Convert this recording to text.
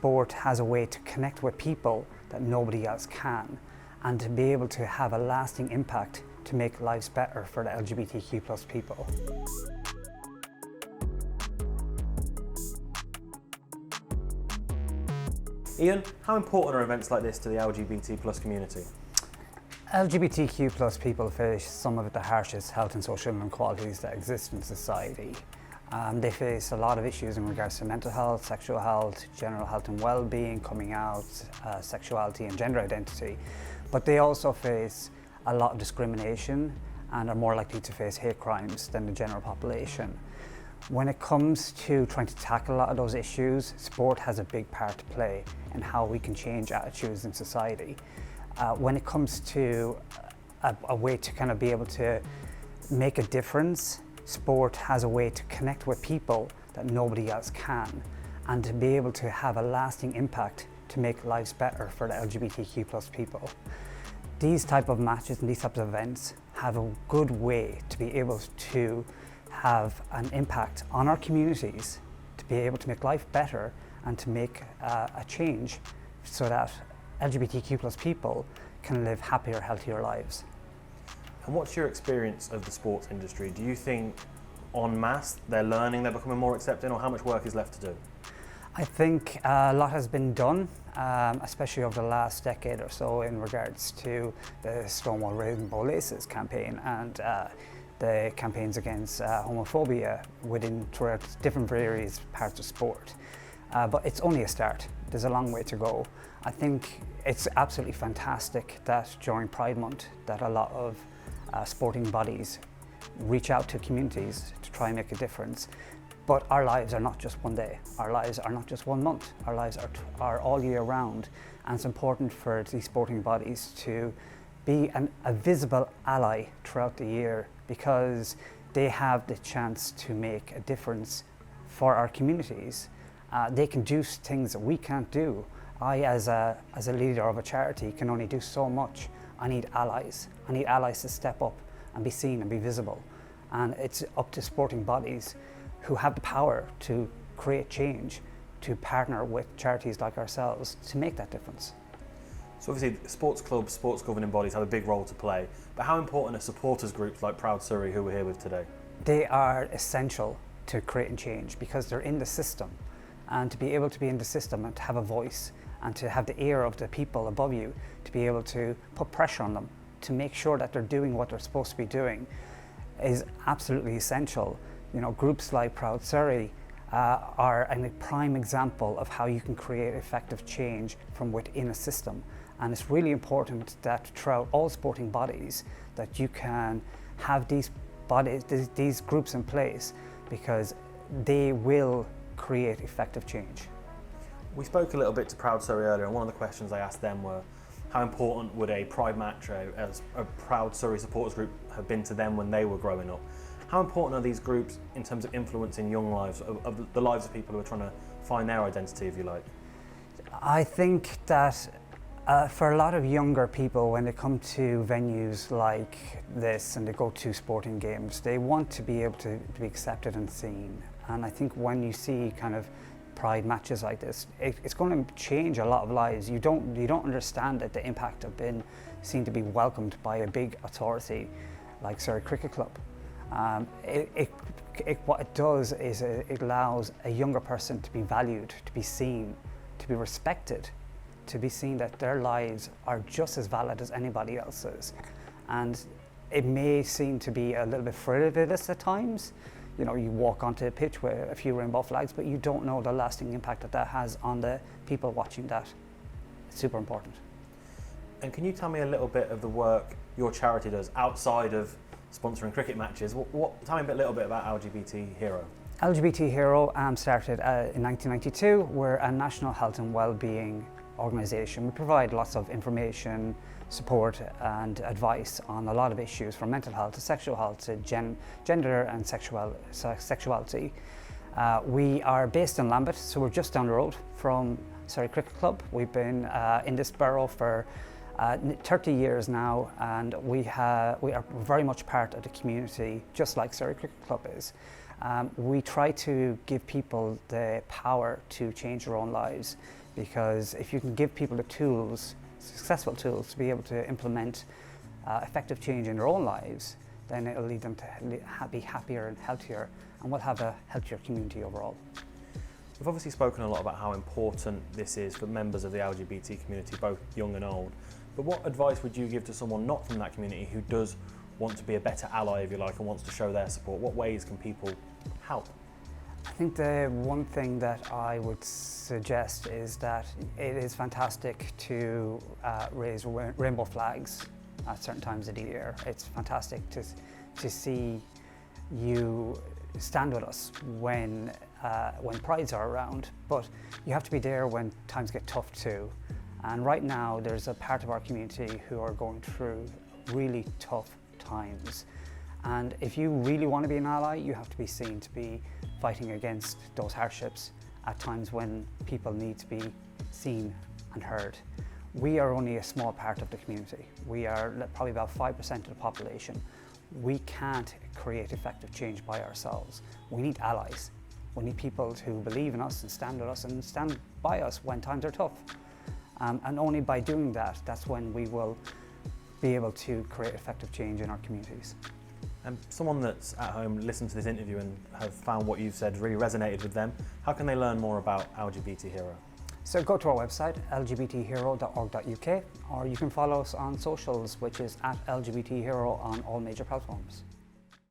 sport has a way to connect with people that nobody else can, and to be able to have a lasting impact to make lives better for the LGBTQ plus people. Ian, how important are events like this to the LGBT plus community? LGBTQ plus people face some of the harshest health and social inequalities that exist in society. They face a lot of issues in regards to mental health, sexual health, general health and well-being, coming out, sexuality and gender identity. But they also face a lot of discrimination and are more likely to face hate crimes than the general population. When it comes to trying to tackle a lot of those issues, sport has a big part to play in how we can change attitudes in society. When it comes to a way to kind of be able to make a difference, sport has a way to connect with people that nobody else can, and to be able to have a lasting impact to make lives better for the LGBTQ plus people. These type of matches and these types of events have a good way to be able to have an impact on our communities, to be able to make life better and to make a change so that LGBTQ plus people can live happier, healthier lives. And what's your experience of the sports industry? Do you think en masse they're learning, they're becoming more accepting, or how much work is left to do? I think a lot has been done, especially over the last decade or so, in regards to the Stonewall Rainbow Laces campaign and the campaigns against homophobia throughout different various parts of sport. But it's only a start. There's a long way to go. I think it's absolutely fantastic that during Pride Month that a lot of sporting bodies reach out to communities to try and make a difference. But our lives are not just one day. Our lives are not just 1 month. Our lives are all year round. And it's important for these sporting bodies to be a visible ally throughout the year, because they have the chance to make a difference for our communities. They can do things that we can't do. I, as a leader of a charity, can only do so much. I need allies. I need allies to step up and be seen and be visible. And it's up to sporting bodies who have the power to create change, to partner with charities like ourselves to make that difference. So obviously sports clubs, sports governing bodies have a big role to play, but how important are supporters groups like Proud Surrey, who we're here with today? They are essential to creating change because they're in the system, and to be able to be in the system and to have a voice and to have the ear of the people above you, to be able to put pressure on them to make sure that they're doing what they're supposed to be doing is absolutely essential. You know, groups like Proud Surrey are a prime example of how you can create effective change from within a system. And it's really important that throughout all sporting bodies that you can have these groups in place, because they will create effective change. We spoke a little bit to Proud Surrey earlier, and one of the questions I asked them were, how important would a Pride match as a Proud Surrey supporters group have been to them when they were growing up? How important are these groups in terms of influencing young lives, of the lives of people who are trying to find their identity, if you like? I think that for a lot of younger people, when they come to venues like this and they go to sporting games, they want to be able to be accepted and seen. And I think when you see kind of Pride matches like this, it's going to change a lot of lives. You don't understand that the impact of being seen to be welcomed by a big authority like Surrey Cricket Club. What it does is it allows a younger person to be valued, to be seen, to be respected, to be seen that their lives are just as valid as anybody else's. And it may seem to be a little bit frivolous at times. You know, you walk onto a pitch with a few rainbow flags, but you don't know the lasting impact that has on the people watching that. It's super important. And can you tell me a little bit of the work your charity does outside of sponsoring cricket matches? Tell me a little bit about LGBTHero. LGBTHero started in 1992. We're a national health and well-being organisation. We provide lots of information, support and advice on a lot of issues, from mental health to sexual health to gender and sexuality. We are based in Lambeth, so we're just down the road from Surrey Cricket Club. We've been in this borough for 30 years now, and we are very much part of the community, just like Surrey Cricket Club is. We try to give people the power to change their own lives, because if you can give people the tools, successful tools, to be able to implement effective change in their own lives, then it'll lead them to be happier and healthier, and we'll have a healthier community overall. We've obviously spoken a lot about how important this is for members of the LGBT community, both young and old, but what advice would you give to someone not from that community who does want to be a better ally, if you like, and wants to show their support? What ways can people help? I think the one thing that I would suggest is that it is fantastic to raise rainbow flags at certain times of the year. It's fantastic to see you stand with us when prides are around, but you have to be there when times get tough too. And right now there's a part of our community who are going through really tough times. And if you really want to be an ally, you have to be seen to be fighting against those hardships at times when people need to be seen and heard. We are only a small part of the community. We are probably about 5% of the population. We can't create effective change by ourselves. We need allies. We need people who believe in us and stand with us and stand by us when times are tough. And only by doing that, that's when we will be able to create effective change in our communities. And someone that's at home listened to this interview and have found what you've said really resonated with them, how can they learn more about LGBTHero? So go to our website, lgbthero.org.uk, or you can follow us on socials, which is @LGBTHero on all major platforms.